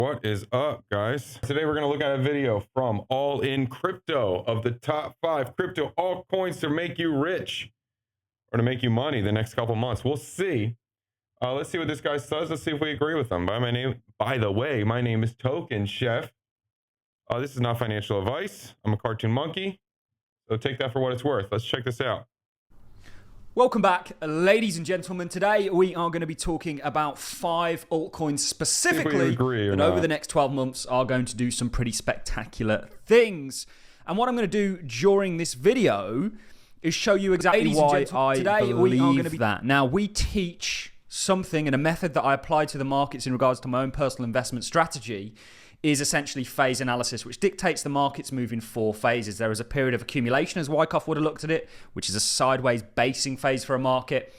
What is up, guys? Today we're going to look at a video from All In Crypto of the top 5 crypto altcoins to make you rich or to make you money the next couple months. We'll see. Let's see what this guy says. Let's see if we agree with him. By the way, my name is Token Chef. This is not financial advice. I'm a cartoon monkey, so take that for what it's worth. Let's check this out. Welcome back, ladies and gentlemen. Today we are going to be talking about 5 altcoins specifically that over the next 12 months are going to do some pretty spectacular things. And what I'm going to do during this video is show you exactly why I believe that. Now, we teach something and a method that I apply to the markets in regards to my own personal investment strategy is essentially phase analysis, which dictates the markets move in 4 phases. There is a period of accumulation, as Wyckoff would have looked at it, which is a sideways basing phase for a market.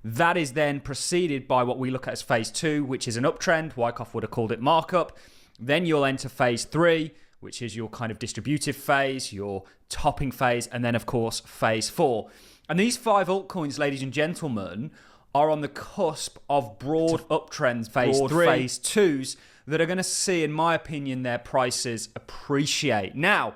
That is then preceded by what we look at as phase 2, which is an uptrend. Wyckoff would have called it markup. Then you'll enter phase 3, which is your kind of distributive phase, your topping phase, and then, of course, phase 4. And these 5 altcoins, ladies and gentlemen, are on the cusp of broad uptrends, phase 2s, that are going to see, in my opinion, their prices appreciate. Now,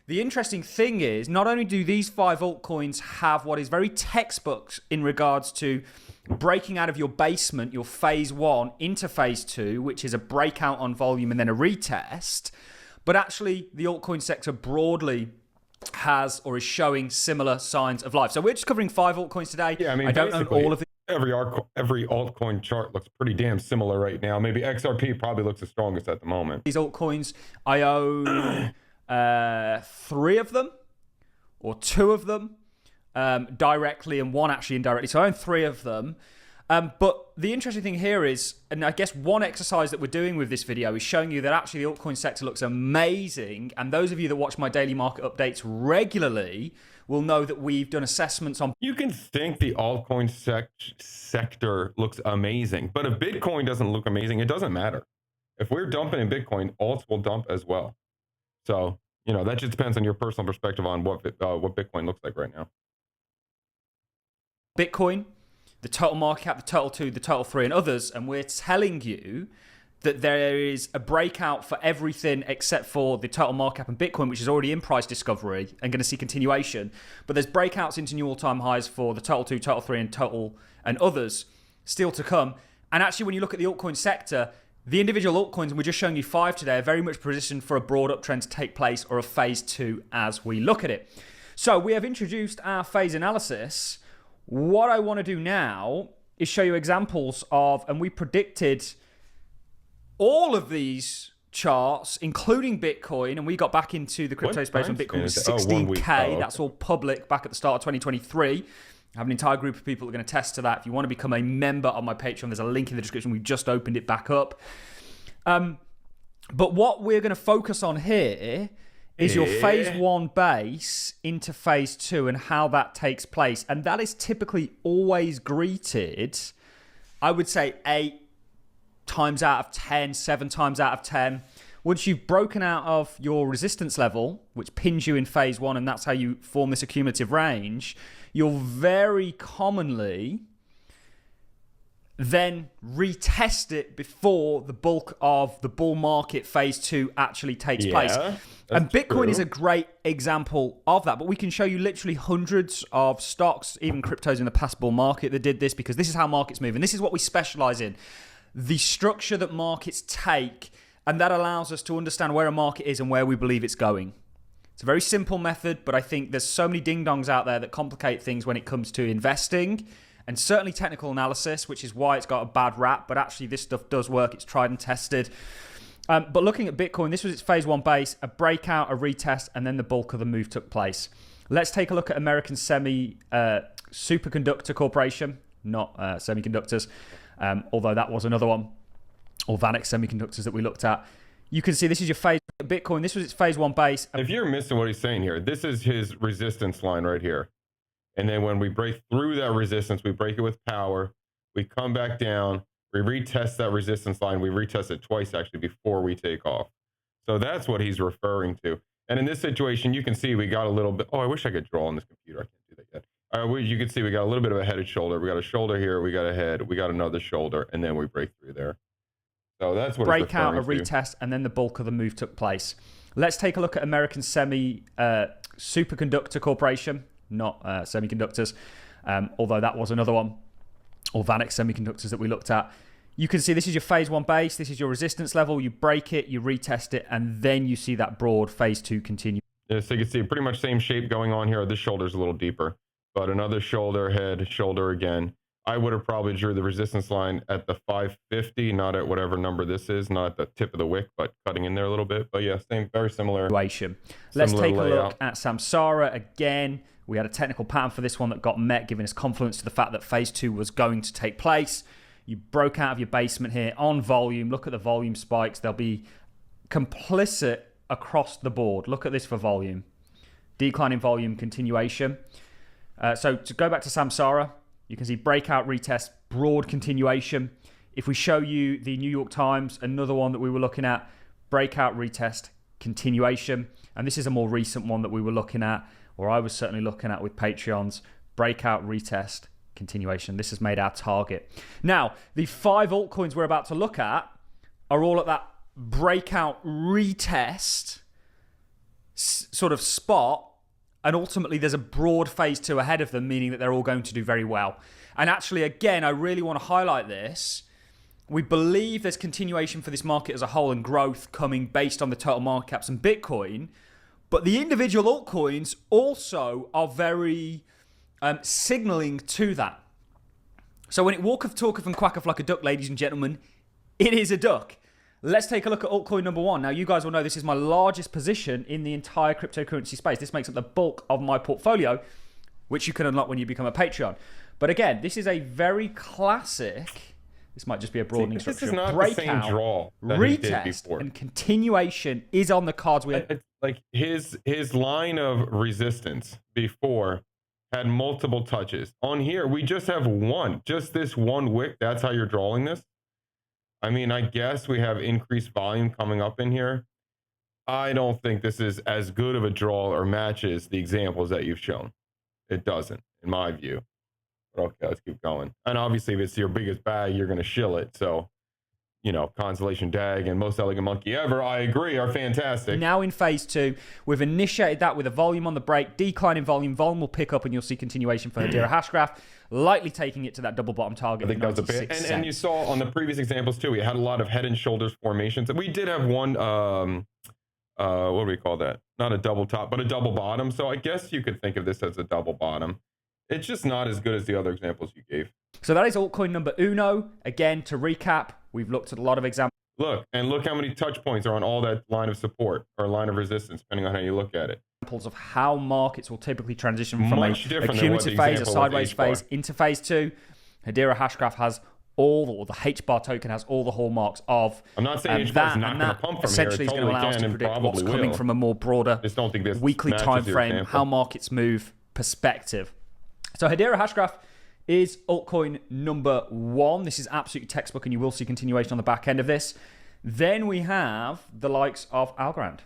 the interesting thing is, not only do these 5 altcoins have what is very textbook in regards to breaking out of your basement, your phase 1, into phase 2, which is a breakout on volume and then a retest, but actually the altcoin sector broadly has or is showing similar signs of life. So we're just covering 5 altcoins today. Yeah, I don't own all of them. Every altcoin chart looks pretty damn similar right now. Maybe XRP probably looks the strongest at the moment. These altcoins, I own 3 of them, or 2 of them, directly, and 1 actually indirectly. So I own 3 of them. But the interesting thing here is, and I guess one exercise that we're doing with this video is showing you that actually the altcoin sector looks amazing. And those of you that watch my daily market updates regularly will know that we've done assessments on... You can think the altcoin sector looks amazing, but if Bitcoin doesn't look amazing, it doesn't matter. If we're dumping in Bitcoin, alts will dump as well. So, that just depends on your personal perspective on what Bitcoin looks like right now. Bitcoin, the total market cap, the total 2, the total 3, and others, and we're telling you that there is a breakout for everything except for the total market cap and Bitcoin, which is already in price discovery and going to see continuation. But there's breakouts into new all-time highs for the total 2, total 3, and others still to come. And actually, when you look at the altcoin sector, the individual altcoins, and we're just showing you 5 today, are very much positioned for a broad uptrend to take place or a phase 2 as we look at it. So we have introduced our phase analysis. What I want to do now is show you examples of, and we predicted all of these charts, including Bitcoin, and we got back into the crypto space when Bitcoin was 16K. That's all public back at the start of 2023. I have an entire group of people that are going to test to that. If you want to become a member on my Patreon, there's a link in the description. We've just opened it back up. But what we're going to focus on here is your phase 1 base into phase 2 and how that takes place. And that is typically always greeted, I would say, 8 times out of 10, 7 times out of 10. Once you've broken out of your resistance level, which pins you in phase 1, and that's how you form this accumulative range, you'll very commonly then retest it before the bulk of the bull market phase 2 actually takes place. And Bitcoin is a great example of that. But we can show you literally hundreds of stocks, even cryptos in the past bull market that did this, because this is how markets move. And this is what we specialize in. The structure that markets take, and that allows us to understand where a market is and where we believe it's going. It's a very simple method, but I think there's so many ding-dongs out there that complicate things when it comes to investing, and certainly technical analysis, which is why it's got a bad rap, but actually this stuff does work. It's tried and tested. But looking at Bitcoin, this was its phase 1 base, a breakout, a retest, and then the bulk of the move took place. Let's take a look at American Superconductor Corporation, not semiconductors, although that was another one, or Vanex Semiconductors that we looked at. You can see this is your phase Bitcoin. This was its phase 1 base. If you're missing what he's saying here, this is his resistance line right here. And then when we break through that resistance, we break it with power. We come back down. We retest that resistance line. We retest it twice, actually, before we take off. So that's what he's referring to. And in this situation, you can see we got a little bit... Oh, I wish I could draw on this computer. I can't do that yet. You can see we got a little bit of a head and shoulder. We got a shoulder here. We got a head. We got another shoulder. And then we break through there. So that's what breakout, a it's referring retest, and then the bulk of the move took place. Let's take a look at American Superconductor Corporation, not semiconductors, although that was another one, or Vanex Semiconductors that we looked at. You can see this is your phase 1 base, this is your resistance level, you break it, you retest it, and then you see that broad phase 2 continue. Yeah, so you can see pretty much same shape going on here. This shoulder's a little deeper, but another shoulder, head, shoulder again. I would have probably drew the resistance line at the 550, not at whatever number this is, not at the tip of the wick, but cutting in there a little bit. But yeah, same, very similar. Let's take a look at Samsara again. We had a technical pattern for this one that got met, giving us confidence to the fact that phase 2 was going to take place. You broke out of your basement here on volume. Look at the volume spikes. They'll be complicit across the board. Look at this for volume. Decline in volume, continuation. So to go back to Samsara, you can see breakout, retest, broad continuation. If we show you the New York Times, another one that we were looking at, breakout, retest, continuation. And this is a more recent one that we were looking at, or I was certainly looking at with Patreons, breakout, retest, continuation. This has made our target. Now, the 5 altcoins we're about to look at are all at that breakout, retest sort of spot. And ultimately, there's a broad phase 2 ahead of them, meaning that they're all going to do very well. And actually, again, I really want to highlight this. We believe there's continuation for this market as a whole and growth coming based on the total market caps and Bitcoin. But the individual altcoins also are very signaling to that. So when it walketh, talketh, and quacketh like a duck, ladies and gentlemen, it is a duck. Let's take a look at altcoin number 1. Now, you guys will know this is my largest position in the entire cryptocurrency space. This makes up the bulk of my portfolio, which you can unlock when you become a Patreon. But again, this is a very classic, this might just be a broadening structure. This is not breakout, the same draw that retest, he did before. And continuation is on the cards. It's like his line of resistance before had multiple touches. On here, we just have one. Just this one wick. That's how you're drawing this. I mean, I guess we have increased volume coming up in here. I don't think this is as good of a draw or matches the examples that you've shown. It doesn't, in my view. But okay, let's keep going. And obviously, if it's your biggest bag, you're going to shill it. So, you know, Constellation DAG and Most Elegant Monkey Ever, I agree, are fantastic. Now in phase 2, we've initiated that with a volume on the break, decline in volume. Volume will pick up and you'll see continuation for Hedera Hashgraph, likely taking it to that double bottom target. I think that was a bit. And you saw on the previous examples too, we had a lot of head and shoulders formations. And we did have one, what do we call that? Not a double top, but a double bottom. So I guess you could think of this as a double bottom. It's just not as good as the other examples you gave. So that is altcoin number uno. Again, to recap, we've looked at a lot of examples. Look how many touch points are on all that line of support or line of resistance, depending on how you look at it. Examples of how markets will typically transition from a cumulative phase, a sideways phase, into phase 2. Hedera Hashgraph has all, the H-bar token has all the hallmarks of I'm not saying H-bar is not going to pump from essentially here. Essentially is going to allow us to predict what's coming from a more broader weekly time frame, how markets move perspective. So Hedera Hashgraph is altcoin number 1. This is absolutely textbook, and you will see continuation on the back end of this. Then we have the likes of Algorand.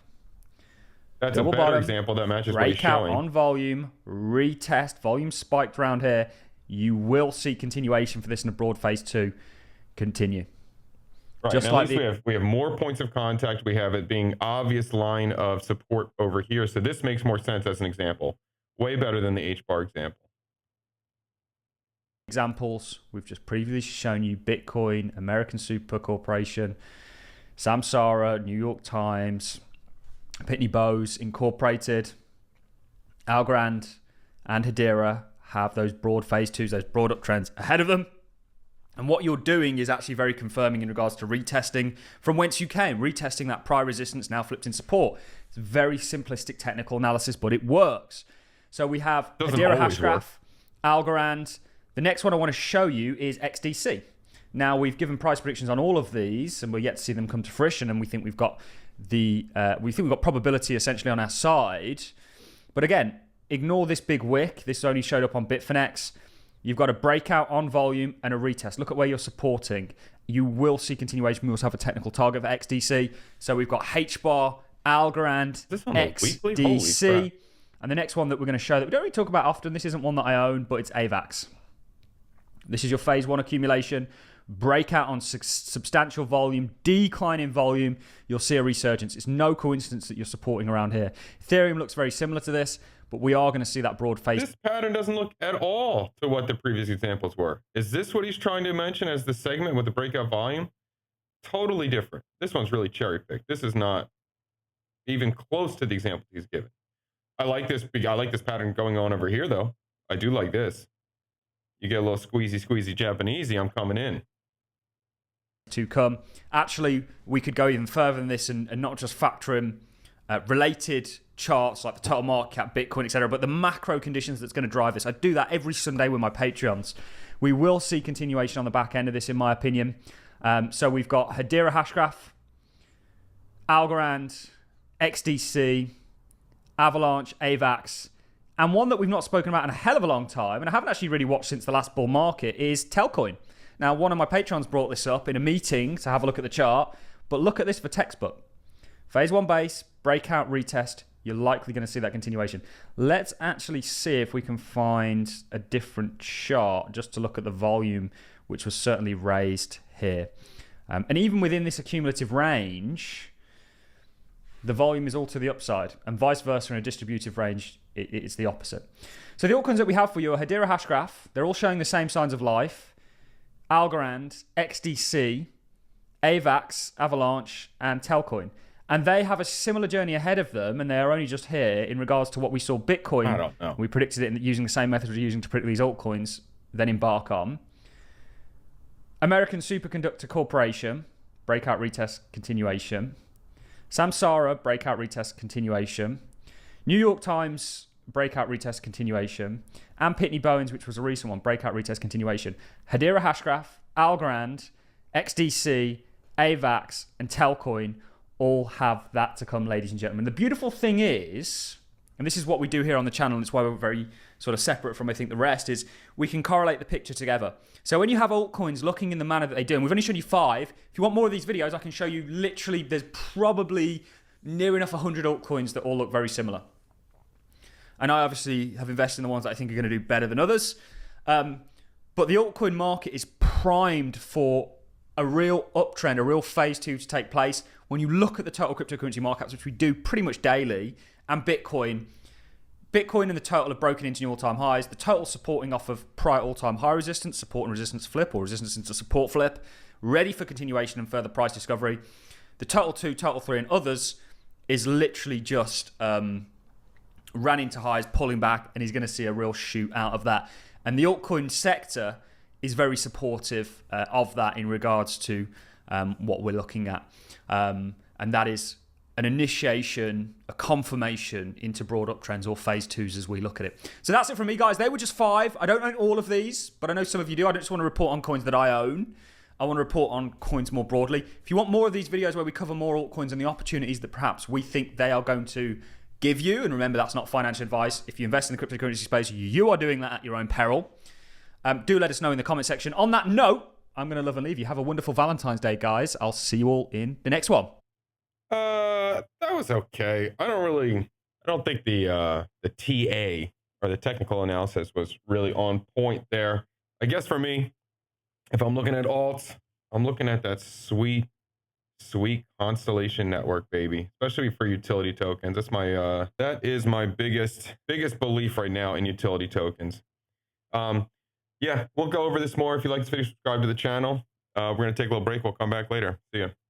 That's double a better bottom, example that matches what he's showing. Breakout on volume, retest, volume spiked around here. You will see continuation for this in a broad phase 2 continue. Right. Just like we have more points of contact. We have it being obvious line of support over here. So this makes more sense as an example. Way better than the H-bar example. Examples we've just previously shown you: Bitcoin, American Super Corporation, Samsara, New York Times, Pitney Bowes Incorporated, Algorand, and Hedera have those broad phase 2s, those broad uptrends ahead of them. And what you're doing is actually very confirming in regards to retesting from whence you came, retesting that prior resistance now flipped in support. It's very simplistic technical analysis, but it works. So we have Hedera Hashgraph, Algorand. The next one I want to show you is XDC. Now, we've given price predictions on all of these, and we're yet to see them come to fruition. And we think we've got probability essentially on our side. But again, ignore this big wick. This only showed up on Bitfinex. You've got a breakout on volume and a retest. Look at where you're supporting. You will see continuation. We also have a technical target for XDC. So we've got HBAR, Algorand, XDC, and the next one that we're going to show that we don't really talk about often. This isn't one that I own, but it's AVAX. This is your phase 1 accumulation. breakout on substantial volume, decline in volume, you'll see a resurgence. It's no coincidence that you're supporting around here. Ethereum looks very similar to this, but we are going to see that broad phase. This pattern doesn't look at all to what the previous examples were. Is this what he's trying to mention as the segment with the breakout volume? Totally different. This one's really cherry picked. This is not even close to the examples he's given. I like this pattern going on over here, though. I do like this. You get a little squeezy Japanesey, I'm coming in. To come. Actually, we could go even further than this and not just factor in related charts like the total market cap, Bitcoin, etc., but the macro conditions that's going to drive this. I do that every Sunday with my Patreons. We will see continuation on the back end of this, in my opinion. So we've got Hedera Hashgraph, Algorand, XDC, Avalanche, AVAX, and one that we've not spoken about in a hell of a long time, and I haven't actually really watched since the last bull market, is Telcoin. Now, one of my patrons brought this up in a meeting to have a look at the chart, but look at this for textbook. Phase 1 base, breakout, retest, you're likely going to see that continuation. Let's actually see if we can find a different chart just to look at the volume, which was certainly raised here. And even within this accumulative range, the volume is all to the upside, and vice versa in a distributive range, it's the opposite. So the altcoins that we have for you are Hedera Hashgraph. They're all showing the same signs of life. Algorand, XDC, AVAX, Avalanche, and Telcoin. And they have a similar journey ahead of them, and they are only just here in regards to what we saw Bitcoin. I don't know. We predicted it using the same methods we're using to predict these altcoins, then embark on. American Superconductor Corporation, breakout, retest, continuation. Samsara, breakout, retest, continuation. New York Times, breakout, retest, continuation. And Pitney Bowens, which was a recent one, breakout, retest, continuation. Hedera Hashgraph, Algorand, XDC, AVAX, and Telcoin all have that to come, ladies and gentlemen. The beautiful thing is, and this is what we do here on the channel, and it's why we're very sort of separate from, I think, the rest, is we can correlate the picture together. So when you have altcoins looking in the manner that they do, and we've only shown you 5, if you want more of these videos, I can show you literally, there's probably near enough 100 altcoins that all look very similar. And I obviously have invested in the ones that I think are going to do better than others. But the altcoin market is primed for a real uptrend, a real phase 2 to take place. When you look at the total cryptocurrency markets, which we do pretty much daily, and Bitcoin and the total have broken into new all-time highs. The total supporting off of prior all-time high resistance, support and resistance flip, or resistance into support flip, ready for continuation and further price discovery. The total 2, total 3, and others is literally just ran into highs, pulling back, and he's going to see a real shoot out of that. And the altcoin sector is very supportive of that in regards to what we're looking at. And that is an initiation, a confirmation into broad uptrends or phase 2s as we look at it. So that's it from me, guys. They were just 5. I don't own all of these, but I know some of you do. I don't just want to report on coins that I own. I want to report on coins more broadly. If you want more of these videos where we cover more altcoins and the opportunities that perhaps we think they are going to give you, and remember, that's not financial advice. If you invest in the cryptocurrency space, you are doing that at your own peril. Do let us know in the comment section. On that note, I'm going to love and leave you. Have a wonderful Valentine's Day, guys. I'll see you all in the next one. That was okay. I don't think the TA or the technical analysis was really on point there. I guess for me, if I'm looking at alts, I'm looking at that sweet Constellation Network, baby, especially for utility tokens. That's my that is my biggest belief right now in utility tokens. Yeah, we'll go over this more. If you like this video, subscribe to the channel. We're gonna take a little break. We'll come back later. See ya.